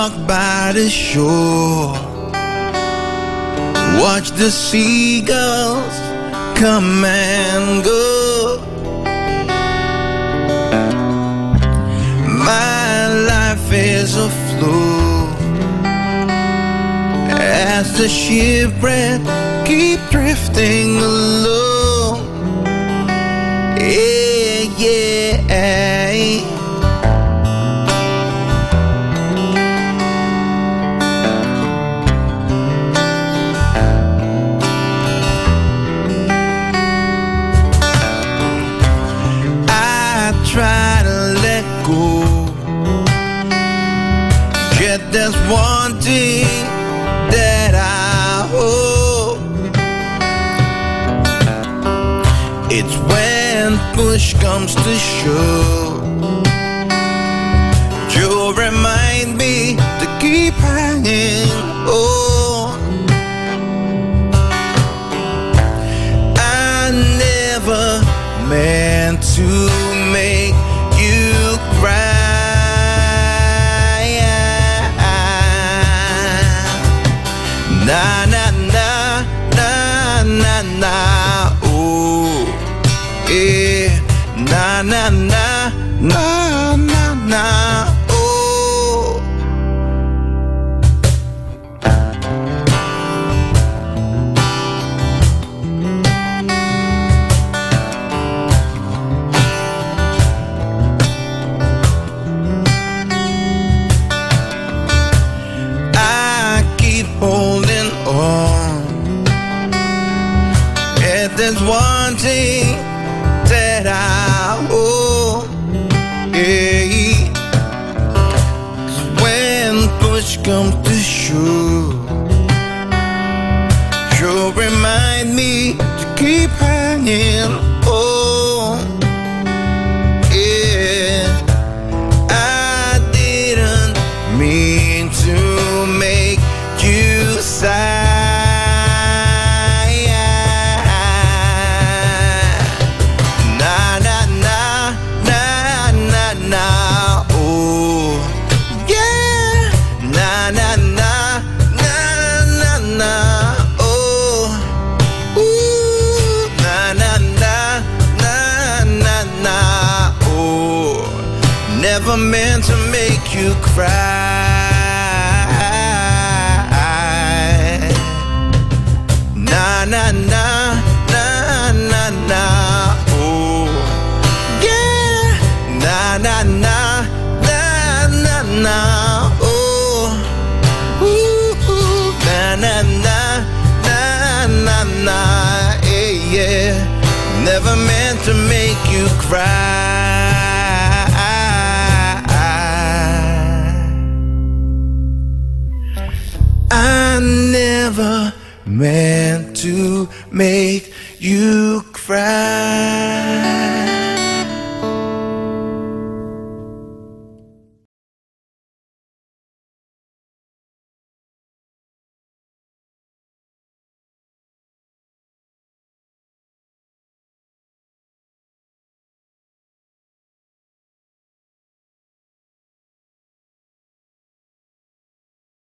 walk by the shore, watch the seagulls come and go. My life is a flow as the shipwreck keep drifting along. Yeah, yeah. Try to let go, yet there's one thing that I hope. It's when push comes to shove, you'll remind me to keep hanging on. I never meant to make you cry. Na na na na na na. Oh, yeah. Na na na na na na. Oh. Holding on, and there's one thing that I owe. Yeah. When push comes to shove, you'll remind me to keep hanging on. Yeah, I didn't mean to make you sigh. Na na na na na na. Oh, yeah. Na na na na na na. Oh, ooh. Na na na na na na. Oh, never meant to make you cry. Na na na na na na. Oh, yeah. Na na na na na na. Oh, ooh. Na na na na na na. Yeah, yeah. Never meant to make you cry. I never meant to make you cry.